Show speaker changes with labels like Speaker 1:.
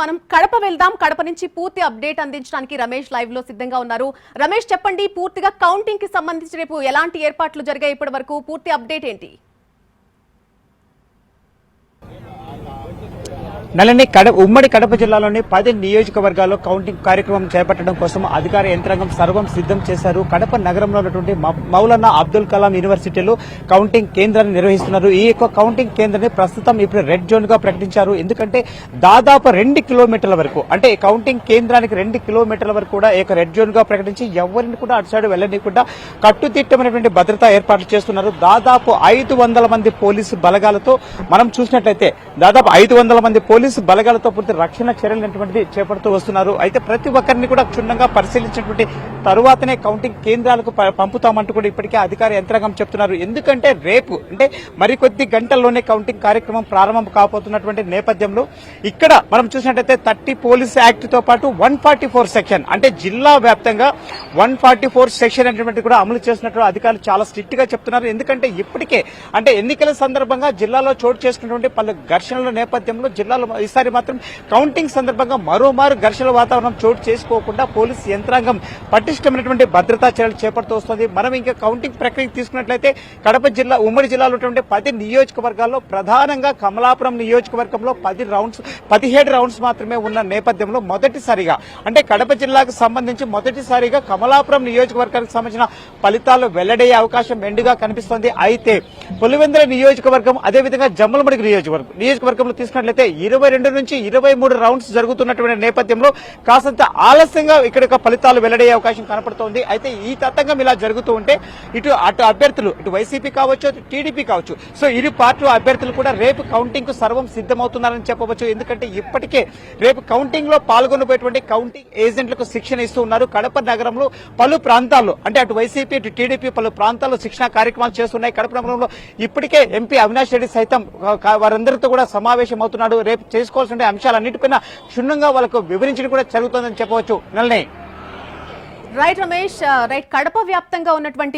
Speaker 1: మనం కడప వెళ్దాం. కడప నుంచి పూర్తి అప్డేట్ అందించడానికి రమేష్ లైవ్ లో సిద్ధంగా ఉన్నారు. రమేష్, చెప్పండి, పూర్తిగా కౌంటింగ్ కి సంబంధించి రేపు ఎలాంటి ఏర్పాట్లు జరిగాయి, ఇప్పటి వరకు పూర్తి అప్డేట్ ఏంటి?
Speaker 2: నల్లని ఉమ్మడి కడప జిల్లాలోని 10 నియోజకవర్గాల్లో కౌంటింగ్ కార్యక్రమం చేపట్టడం కోసం అధికార యంత్రాంగం సర్వం సిద్ధం చేశారు. కడప నగరంలో ఉన్నటువంటి మౌలానా అబ్దుల్ కలాం యూనివర్సిటీలో కౌంటింగ్ కేంద్రాన్ని నిర్వహిస్తున్నారు. ఈ యొక్క కౌంటింగ్ కేంద్రాన్ని ప్రస్తుతం ఇప్పుడు రెడ్ జోన్ గా ప్రకటించారు. ఎందుకంటే దాదాపు 2 కిలోమీటర్ల వరకు, అంటే కౌంటింగ్ కేంద్రానికి 2 కిలోమీటర్ల వరకు కూడా రెడ్ జోన్ గా ప్రకటించి ఎవరిని కూడా అటు సైడ్ వెళ్లనీయకుండా కట్టుదిట్టమైనటువంటి భద్రతా ఏర్పాట్లు చేస్తున్నారు. దాదాపు 500 మంది పోలీసు బలగాలతో మనం చూసినట్లయితే దాదాపు 500 మంది పోలీసు బలగాలతో పూర్తి రక్షణ చర్యలు చేపడుతూ వస్తున్నారు. అయితే ప్రతి ఒక్కరిని కూడా క్షుణ్ణంగా పరిశీలించినటువంటి తరువాతనే కౌంటింగ్ కేంద్రాలకు పంపుతామంటూ కూడా ఇప్పటికే అధికార యంత్రాంగం చెప్తున్నారు. ఎందుకంటే రేపు అంటే మరికొద్ది గంటల్లోనే కౌంటింగ్ కార్యక్రమం ప్రారంభం కాబోతున్నటువంటి నేపథ్యంలో ఇక్కడ మనం చూసినట్లయితే 30 పోలీస్ యాక్ట్ తో పాటు 144 సెక్షన్, అంటే జిల్లా వ్యాప్తంగా 144 సెక్షన్ అనేటువంటి కూడా అమలు చేస్తున్నట్టు అధికారులు చాలా స్ట్రిక్ట్ గా చెప్తున్నారు. ఎందుకంటే ఇప్పటికే అంటే ఎన్నికల సందర్భంగా జిల్లాలో చోటు చేసుకున్నటువంటి పలు ఘర్షణల నేపథ్యంలో జిల్లాలో ఈసారి మాత్రం కౌంటింగ్ సందర్భంగా మరోమారు ఘర్షణ వాతావరణం చోటు చేసుకోకుండా పోలీసు యంత్రాంగం పటిష్టమైనటువంటి భద్రతా చర్యలు చేపడుతూ వస్తుంది. మనం ఇంకా కౌంటింగ్ ప్రక్రియ తీసుకున్నట్లయితే కడప జిల్లా ఉమ్మడి జిల్లాలో ఉన్నటువంటి 10 నియోజకవర్గాల్లో ప్రధానంగా కమలాపురం నియోజకవర్గంలో 17 రౌండ్స్ మాత్రమే ఉన్న నేపథ్యంలో మొదటిసారిగా అంటే కడప జిల్లాకు సంబంధించి మొదటిసారిగా కమలాపురం నియోజకవర్గానికి సంబంధించిన ఫలితాలు వెల్లడయ్యే అవకాశం మెండుగా కనిపిస్తోంది. అయితే పులివెందుల నియోజకవర్గం అదేవిధంగా జమ్మలమడుగు నియోజకవర్గంలో తీసుకున్నట్లయితే 22 నుంచి 23 రౌండ్స్ జరుగుతున్నటువంటి నేపథ్యంలో కాసంత ఆలస్యంగా ఇక్కడ ఫలితాలు వెల్లడయ్యే అవకాశం కనపడుతోంది. అయితే ఈ తతంగం ఇలా జరుగుతూ ఉంటే అటు అభ్యర్థులు ఇటు వైసీపీ కావచ్చు, అటు టీడీపీ కావచ్చు, సో ఇరు పార్టీ అభ్యర్థులు కూడా రేపు కౌంటింగ్ కు సర్వం సిద్ధమవుతున్నారని చెప్పవచ్చు. ఎందుకంటే ఇప్పటికే రేపు కౌంటింగ్ లో పాల్గొనబోయేటువంటి కౌంటింగ్ ఏజెంట్లకు శిక్షణ ఇస్తూ ఉన్నారు. కడప నగరంలో పలు ప్రాంతాల్లో అంటే అటు వైసీపీ ఇటు టీడీపీ పలు ప్రాంతాల్లో శిక్షణ కార్యక్రమాలు చేస్తున్నాయి. కడప నగరంలో ఇప్పటికే ఎంపీ అవినాష్ రెడ్డి సైతం వారందరితో కూడా సమావేశం అవుతున్నాడు. రేపు చేసుకోవాల్సిన అంశాలన్నిటిపైన క్షుణ్ణంగా వాళ్ళకు వివరించడం కూడా జరుగుతుందని చెప్పవచ్చు. నల్ని
Speaker 1: రైట్ రమేష్, రైట్. కడప వ్యాప్తంగా ఉన్నటువంటి